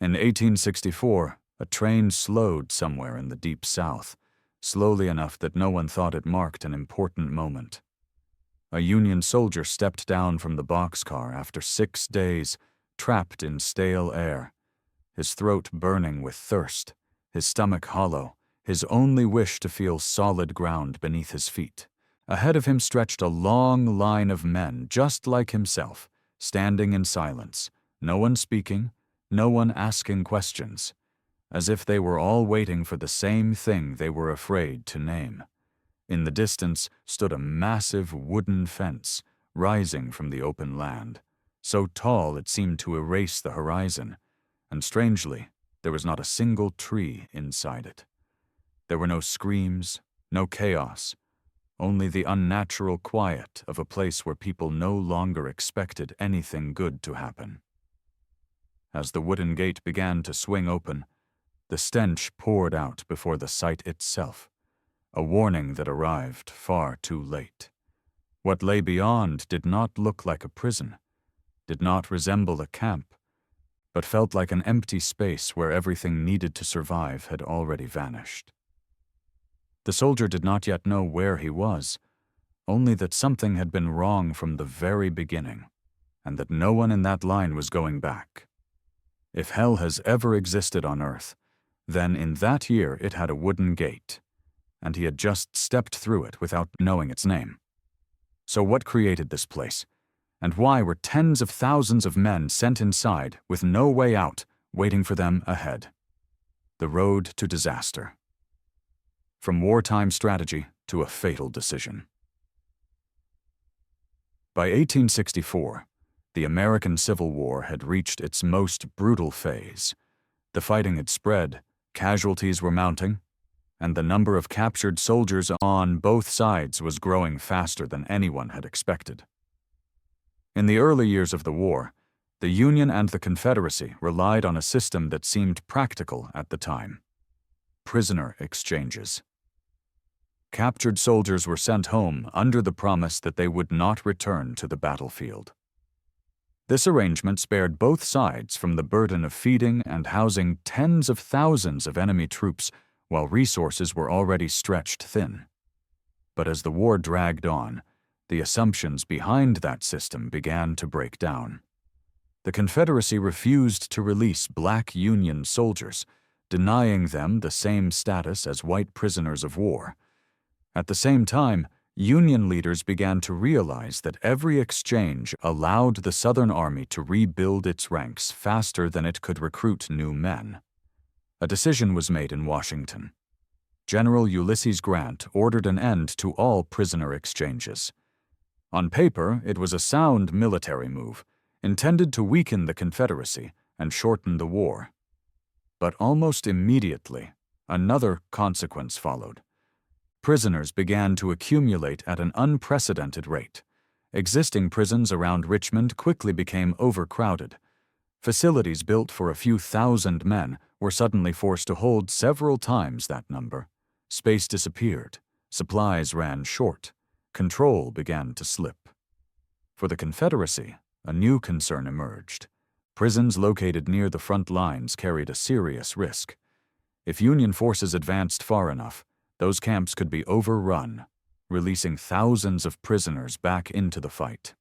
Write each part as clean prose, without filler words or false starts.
In 1864, a train slowed somewhere in the deep South, slowly enough that no one thought it marked an important moment. A Union soldier stepped down from the boxcar after 6 days, trapped in stale air, his throat burning with thirst, his stomach hollow, his only wish to feel solid ground beneath his feet. Ahead of him stretched a long line of men just like himself, standing in silence, no one speaking, no one asking questions, as if they were all waiting for the same thing they were afraid to name. In the distance stood a massive wooden fence, rising from the open land, so tall it seemed to erase the horizon, and strangely, there was not a single tree inside it. There were no screams, no chaos, only the unnatural quiet of a place where people no longer expected anything good to happen. As the wooden gate began to swing open, the stench poured out before the sight itself, a warning that arrived far too late. What lay beyond did not look like a prison, did not resemble a camp, but felt like an empty space where everything needed to survive had already vanished. The soldier did not yet know where he was, only that something had been wrong from the very beginning, and that no one in that line was going back. If hell has ever existed on Earth, then in that year it had a wooden gate, and he had just stepped through it without knowing its name. So what created this place? And why were tens of thousands of men sent inside with no way out, waiting for them ahead? The road to disaster. From wartime strategy to a fatal decision. By 1864, the American Civil War had reached its most brutal phase. The fighting had spread, casualties were mounting, and the number of captured soldiers on both sides was growing faster than anyone had expected. In the early years of the war, the Union and the Confederacy relied on a system that seemed practical at the time: prisoner exchanges. Captured soldiers were sent home under the promise that they would not return to the battlefield. This arrangement spared both sides from the burden of feeding and housing tens of thousands of enemy troops while resources were already stretched thin. But as the war dragged on, the assumptions behind that system began to break down. The Confederacy refused to release black Union soldiers, denying them the same status as white prisoners of war. At the same time, Union leaders began to realize that every exchange allowed the Southern Army to rebuild its ranks faster than it could recruit new men. A decision was made in Washington. General Ulysses Grant ordered an end to all prisoner exchanges. On paper, it was a sound military move, intended to weaken the Confederacy and shorten the war. But almost immediately, another consequence followed. Prisoners began to accumulate at an unprecedented rate. Existing prisons around Richmond quickly became overcrowded. Facilities built for a few thousand men were suddenly forced to hold several times that number. Space disappeared, supplies ran short, control began to slip. For the Confederacy, a new concern emerged. Prisons located near the front lines carried a serious risk. If Union forces advanced far enough, those camps could be overrun, releasing thousands of prisoners back into the fight.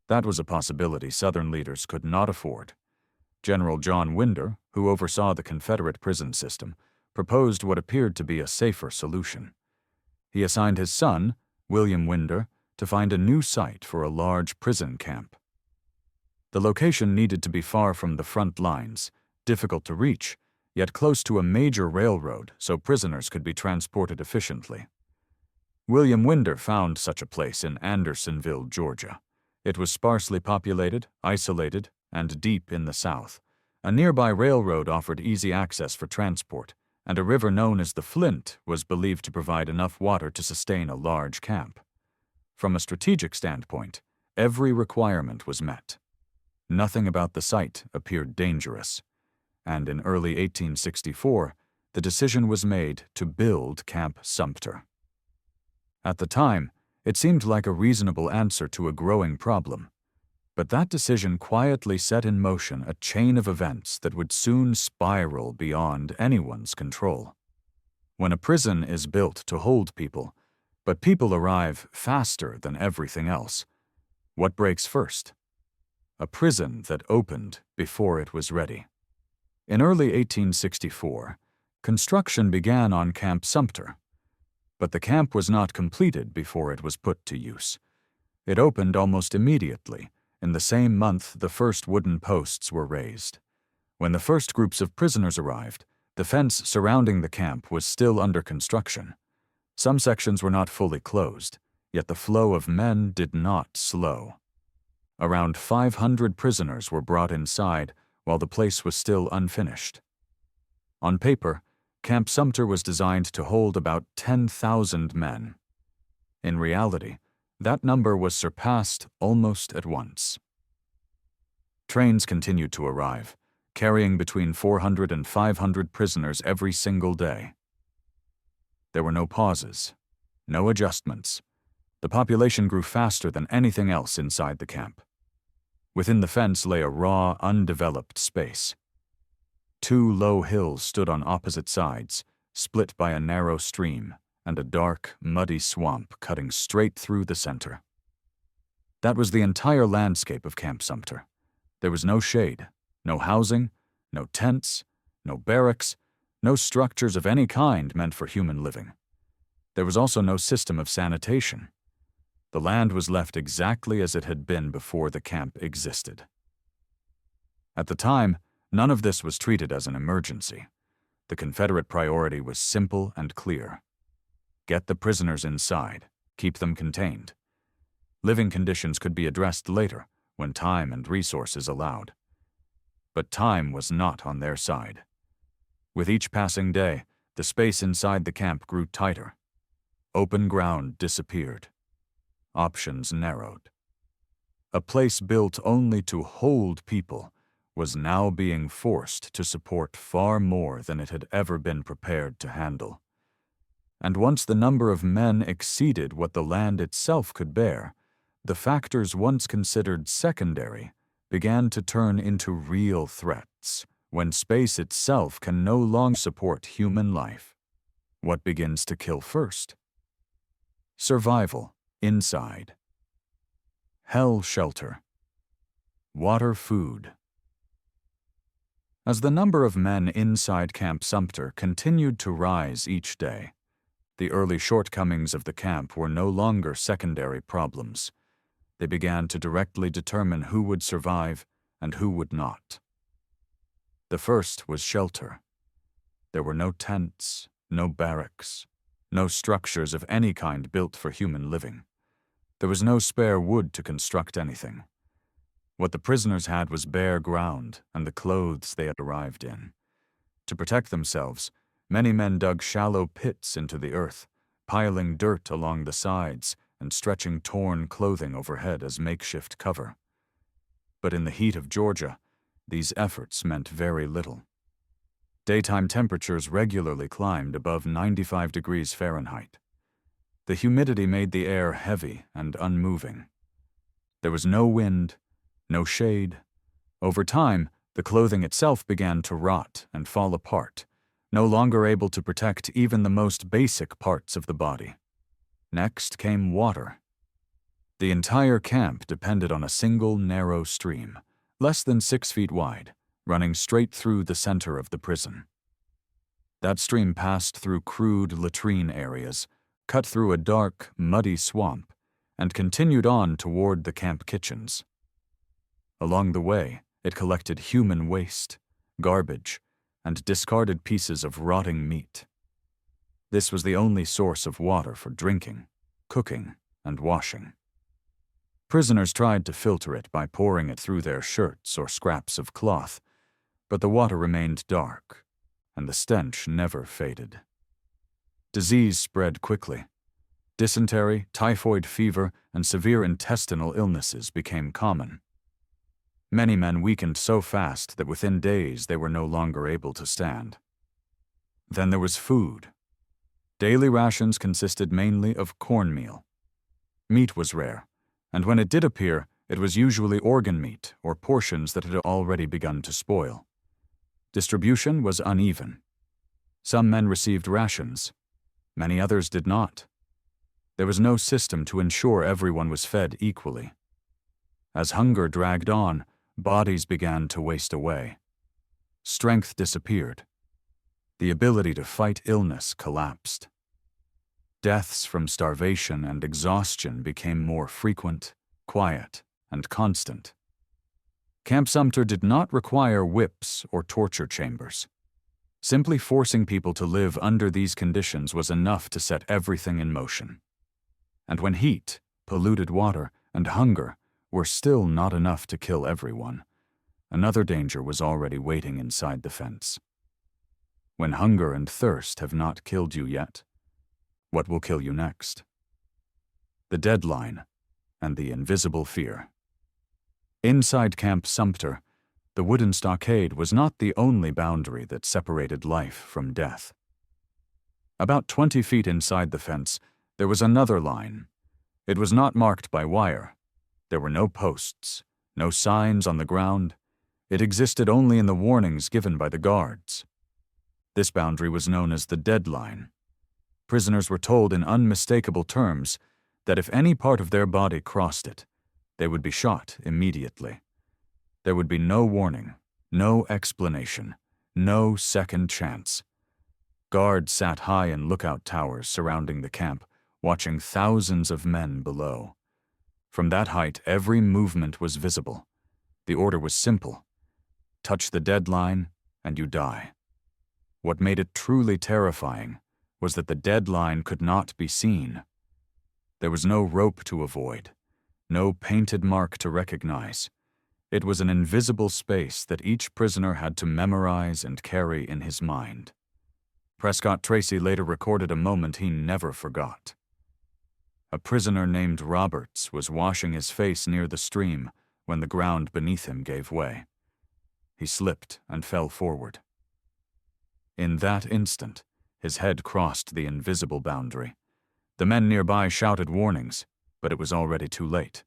That was a possibility Southern leaders could not afford. General John Winder, who oversaw the Confederate prison system, proposed what appeared to be a safer solution. He assigned his son, William Winder, to find a new site for a large prison camp. The location needed to be far from the front lines, difficult to reach, yet close to a major railroad so prisoners could be transported efficiently. William Winder found such a place in Andersonville, Georgia. It was sparsely populated, isolated, and deep in the south. A nearby railroad offered easy access for transport, and a river known as the Flint was believed to provide enough water to sustain a large camp. From a strategic standpoint, every requirement was met. Nothing about the site appeared dangerous, and in early 1864, the decision was made to build Camp Sumter. At the time, it seemed like a reasonable answer to a growing problem. But that decision quietly set in motion a chain of events that would soon spiral beyond anyone's control. When a prison is built to hold people, but people arrive faster than everything else, what breaks first? A prison that opened before it was ready. In early 1864, construction began on Camp Sumter, but the camp was not completed before it was put to use. It opened almost immediately. In the same month, the first wooden posts were raised. When the first groups of prisoners arrived, the fence surrounding the camp was still under construction. Some sections were not fully closed, yet the flow of men did not slow. Around 500 prisoners were brought inside while the place was still unfinished. On paper, Camp Sumter was designed to hold about 10,000 men. In reality, that number was surpassed almost at once. Trains continued to arrive, carrying between 400 and 500 prisoners every single day. There were no pauses, no adjustments. The population grew faster than anything else inside the camp. Within the fence lay a raw, undeveloped space. 2 low hills stood on opposite sides, split by a narrow stream, and a dark, muddy swamp cutting straight through the center. That was the entire landscape of Camp Sumter. There was no shade, no housing, no tents, no barracks, no structures of any kind meant for human living. There was also no system of sanitation. The land was left exactly as it had been before the camp existed. At the time, none of this was treated as an emergency. The Confederate priority was simple and clear. Get the prisoners inside, keep them contained. Living conditions could be addressed later, when time and resources allowed. But time was not on their side. With each passing day, the space inside the camp grew tighter. Open ground disappeared. Options narrowed. A place built only to hold people was now being forced to support far more than it had ever been prepared to handle. And once the number of men exceeded what the land itself could bear, the factors once considered secondary began to turn into real threats when space itself can no longer support human life. What begins to kill first? Survival inside. Hell shelter. Water, food. As the number of men inside Camp Sumter continued to rise each day, the early shortcomings of the camp were no longer secondary problems. They began to directly determine who would survive and who would not. The first was shelter. There were no tents, no barracks, no structures of any kind built for human living. There was no spare wood to construct anything. What the prisoners had was bare ground and the clothes they had arrived in. To protect themselves, many men dug shallow pits into the earth, piling dirt along the sides and stretching torn clothing overhead as makeshift cover. But in the heat of Georgia, these efforts meant very little. Daytime temperatures regularly climbed above 95 degrees Fahrenheit. The humidity made the air heavy and unmoving. There was no wind, no shade. Over time, the clothing itself began to rot and fall apart, no longer able to protect even the most basic parts of the body. Next came water. The entire camp depended on a single narrow stream, less than 6 feet wide, running straight through the center of the prison. That stream passed through crude latrine areas, cut through a dark, muddy swamp, and continued on toward the camp kitchens. Along the way, it collected human waste, garbage, and discarded pieces of rotting meat. This was the only source of water for drinking, cooking, and washing. Prisoners tried to filter it by pouring it through their shirts or scraps of cloth, but the water remained dark, and the stench never faded. Disease spread quickly. Dysentery, typhoid fever, and severe intestinal illnesses became common. Many men weakened so fast that within days they were no longer able to stand. Then there was food. Daily rations consisted mainly of cornmeal. Meat was rare, and when it did appear, It was usually organ meat or portions that had already begun to spoil. Distribution was uneven. Some men received rations. Many others did not. There was no system to ensure everyone was fed equally. As hunger dragged on, bodies began to waste away. Strength disappeared. The ability to fight illness collapsed. Deaths from starvation and exhaustion became more frequent, quiet, and constant. Camp Sumter did not require whips or torture chambers. Simply forcing people to live under these conditions was enough to set everything in motion. And when heat, polluted water, and hunger were still not enough to kill everyone, another danger was already waiting inside the fence. When hunger and thirst have not killed you yet, what will kill you next? The deadline and the invisible fear. Inside Camp Sumter, the wooden stockade was not the only boundary that separated life from death. About 20 feet inside the fence, there was another line. It was not marked by wire. There were no posts, no signs on the ground. It existed only in the warnings given by the guards. This boundary was known as the deadline. Prisoners were told in unmistakable terms that if any part of their body crossed it, they would be shot immediately. There would be no warning, no explanation, no second chance. Guards sat high in lookout towers surrounding the camp, watching thousands of men below. From that height, every movement was visible. The order was simple. Touch the deadline, and you die. What made it truly terrifying was that the deadline could not be seen. There was no rope to avoid, no painted mark to recognize. It was an invisible space that each prisoner had to memorize and carry in his mind. Prescott Tracy later recorded a moment he never forgot. A prisoner named Roberts was washing his face near the stream when the ground beneath him gave way. He slipped and fell forward. In that instant, his head crossed the invisible boundary. The men nearby shouted warnings, but it was already too late.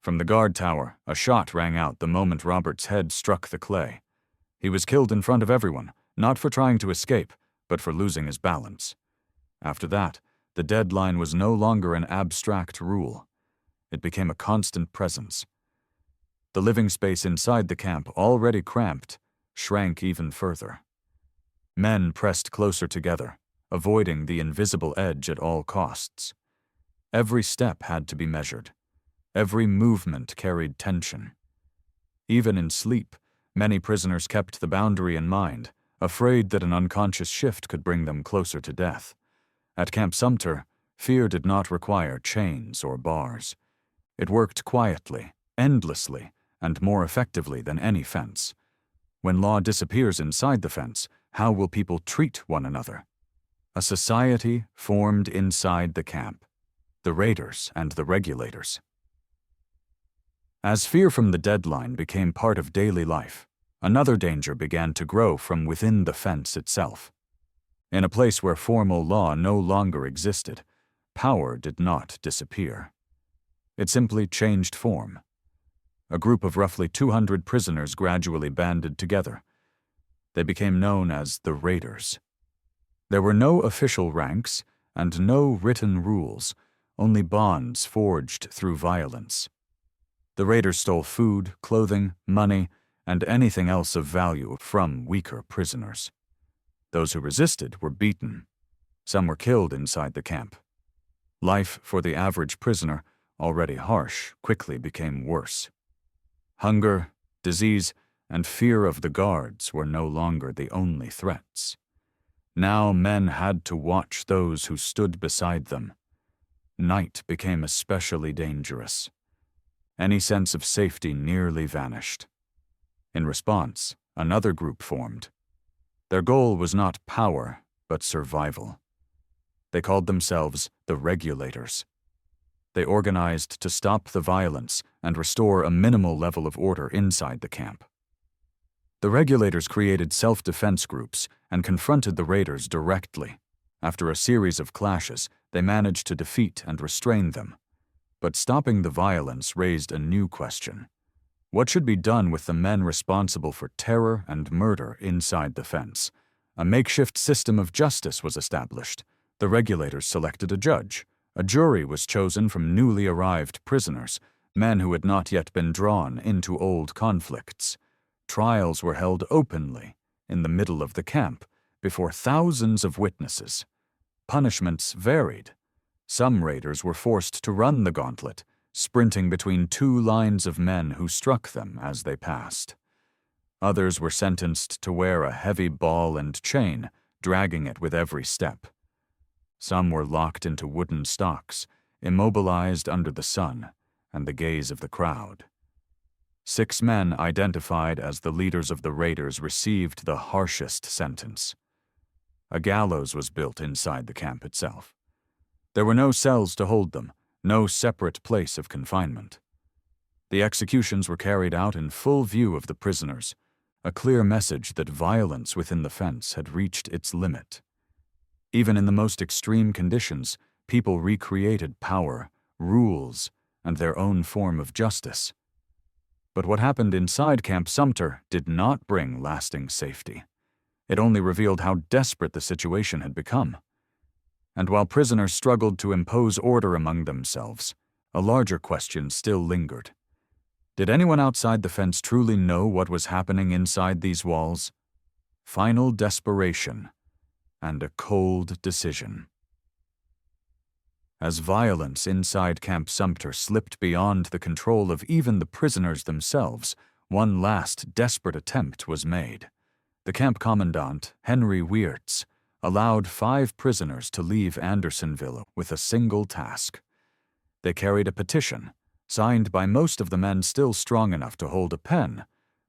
From the guard tower, a shot rang out the moment Roberts' head struck the clay. He was killed in front of everyone, not for trying to escape, but for losing his balance. After that, the deadline was no longer an abstract rule. It became a constant presence. The living space inside the camp, already cramped, shrank even further. Men pressed closer together, avoiding the invisible edge at all costs. Every step had to be measured. Every movement carried tension. Even in sleep, many prisoners kept the boundary in mind, afraid that an unconscious shift could bring them closer to death. At Camp Sumter, fear did not require chains or bars. It worked quietly, endlessly, and more effectively than any fence. When law disappears inside the fence, how will people treat one another? A society formed inside the camp, the raiders and the regulators. As fear from the deadline became part of daily life, another danger began to grow from within the fence itself. In a place where formal law no longer existed, power did not disappear. It simply changed form. A group of roughly 200 prisoners gradually banded together. They became known as the Raiders. There were no official ranks and no written rules, only bonds forged through violence. The Raiders stole food, clothing, money, and anything else of value from weaker prisoners. Those who resisted were beaten. Some were killed inside the camp. Life for the average prisoner, already harsh, quickly became worse. Hunger, disease, and fear of the guards were no longer the only threats. Now men had to watch those who stood beside them. Night became especially dangerous. Any sense of safety nearly vanished. In response, another group formed. Their goal was not power, but survival. They called themselves the Regulators. They organized to stop the violence and restore a minimal level of order inside the camp. The Regulators created self-defense groups and confronted the Raiders directly. After a series of clashes, they managed to defeat and restrain them. But stopping the violence raised a new question. What should be done with the men responsible for terror and murder inside the fence? A makeshift system of justice was established. The regulators selected a judge. A jury was chosen from newly arrived prisoners, men who had not yet been drawn into old conflicts. Trials were held openly, in the middle of the camp, before thousands of witnesses. Punishments varied. Some raiders were forced to run the gauntlet, sprinting between two lines of men who struck them as they passed. Others were sentenced to wear a heavy ball and chain, dragging it with every step. Some were locked into wooden stocks, immobilized under the sun and the gaze of the crowd. 6 men identified as the leaders of the raiders received the harshest sentence. A gallows was built inside the camp itself. There were no cells to hold them, no separate place of confinement. The executions were carried out in full view of the prisoners, a clear message that violence within the fence had reached its limit. Even in the most extreme conditions, people recreated power, rules, and their own form of justice. But what happened inside Camp Sumter did not bring lasting safety. It only revealed how desperate the situation had become. And while prisoners struggled to impose order among themselves, a larger question still lingered. Did anyone outside the fence truly know what was happening inside these walls? Final desperation and a cold decision. As violence inside Camp Sumter slipped beyond the control of even the prisoners themselves, one last desperate attempt was made. The camp commandant, Henry Weirtz, allowed 5 prisoners to leave Andersonville with a single task. They carried a petition, signed by most of the men still strong enough to hold a pen,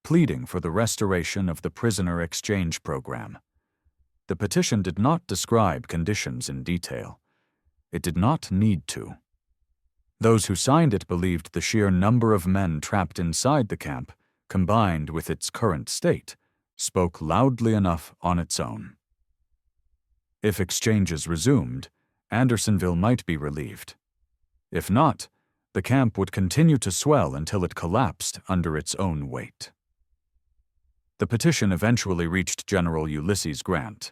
pleading for the restoration of the prisoner exchange program. The petition did not describe conditions in detail. It did not need to. Those who signed it believed the sheer number of men trapped inside the camp, combined with its current state, spoke loudly enough on its own. If exchanges resumed, Andersonville might be relieved. If not, the camp would continue to swell until it collapsed under its own weight. The petition eventually reached General Ulysses Grant,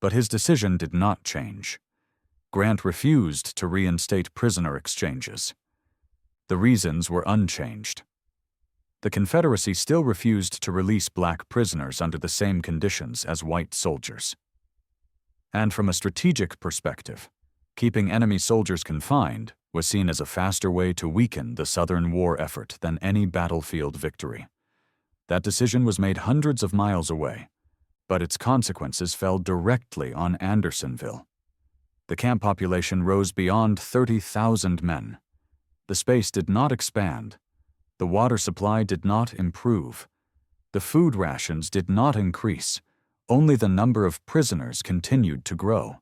but his decision did not change. Grant refused to reinstate prisoner exchanges. The reasons were unchanged. The Confederacy still refused to release black prisoners under the same conditions as white soldiers. And from a strategic perspective, keeping enemy soldiers confined was seen as a faster way to weaken the Southern war effort than any battlefield victory. That decision was made hundreds of miles away, but its consequences fell directly on Andersonville. The camp population rose beyond 30,000 men. The space did not expand. The water supply did not improve. The food rations did not increase. Only the number of prisoners continued to grow.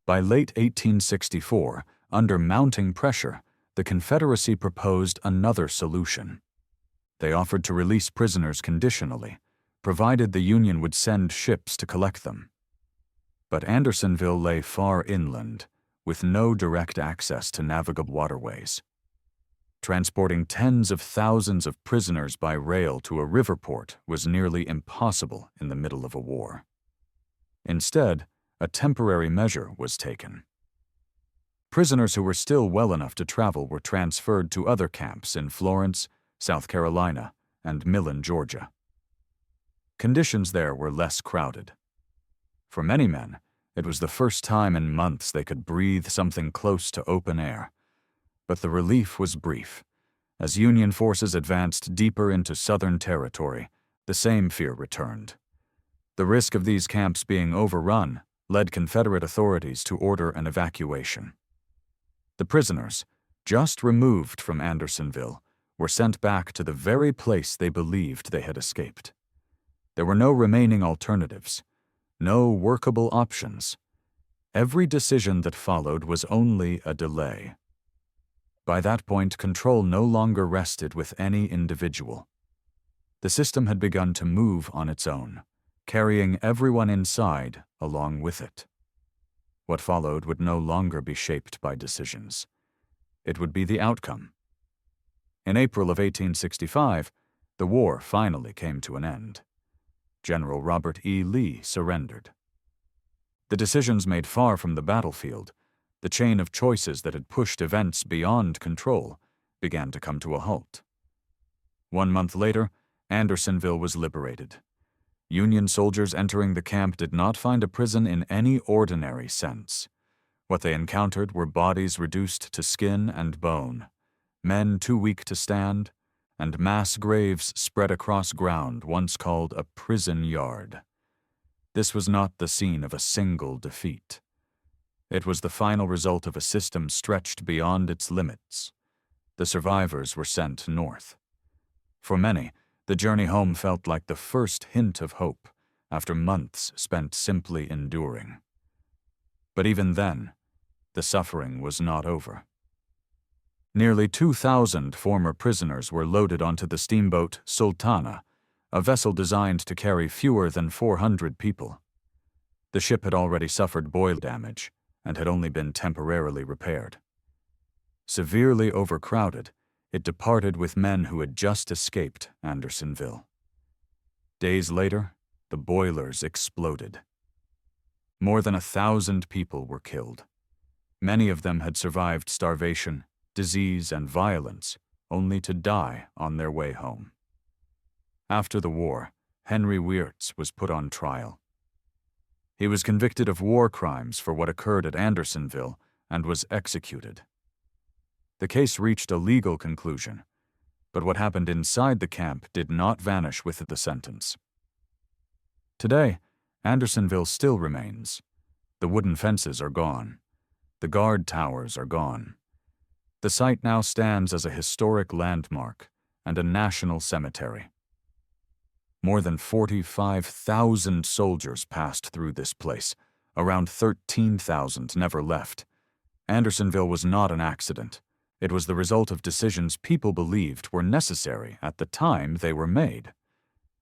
By late 1864, under mounting pressure, the Confederacy proposed another solution. They offered to release prisoners conditionally, provided the Union would send ships to collect them. But Andersonville lay far inland, with no direct access to navigable waterways. Transporting tens of thousands of prisoners by rail to a river port was nearly impossible in the middle of a war. Instead, a temporary measure was taken. Prisoners who were still well enough to travel were transferred to other camps in Florence, South Carolina, and Millen, Georgia. Conditions there were less crowded. For many men, it was the first time in months they could breathe something close to open air. But the relief was brief. As Union forces advanced deeper into Southern territory, the same fear returned. The risk of these camps being overrun led Confederate authorities to order an evacuation. The prisoners, just removed from Andersonville, were sent back to the very place they believed they had escaped. There were no remaining alternatives, no workable options. Every decision that followed was only a delay. By that point, control no longer rested with any individual. The system had begun to move on its own, carrying everyone inside along with it. What followed would no longer be shaped by decisions. it would be the outcome. In April of 1865, the war finally came to an end. General Robert E. Lee surrendered. The decisions made far from the battlefield, the chain of choices that had pushed events beyond control, began to come to a halt. 1 month later, Andersonville was liberated. Union soldiers entering the camp did not find a prison in any ordinary sense. What they encountered were bodies reduced to skin and bone, men too weak to stand, and mass graves spread across ground once called a prison yard. This was not the scene of a single defeat. It was the final result of a system stretched beyond its limits. The survivors were sent north. For many, the journey home felt like the first hint of hope after months spent simply enduring. But even then, the suffering was not over. Nearly 2,000 former prisoners were loaded onto the steamboat Sultana, a vessel designed to carry fewer than 400 people. The ship had already suffered boil damage and had only been temporarily repaired. Severely overcrowded, it departed with men who had just escaped Andersonville. Days later, the boilers exploded. More than 1,000 people were killed. Many of them had survived starvation, disease, and violence, only to die on their way home. After the war, Henry Wirtz was put on trial. He was convicted of war crimes for what occurred at Andersonville and was executed. The case reached a legal conclusion, but what happened inside the camp did not vanish with the sentence. Today, Andersonville still remains. The wooden fences are gone. The guard towers are gone. The site now stands as a historic landmark and a national cemetery. More than 45,000 soldiers passed through this place. Around 13,000 never left. Andersonville was not an accident. It was the result of decisions people believed were necessary at the time they were made.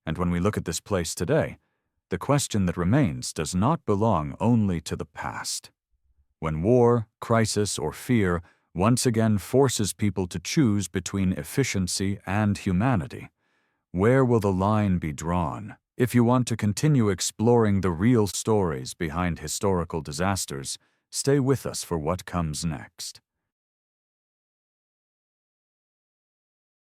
And when we look at this place today, the question that remains does not belong only to the past. When war, crisis, or fear once again forces people to choose between efficiency and humanity, where will the line be drawn? If you want to continue exploring the real stories behind historical disasters, stay with us for what comes next.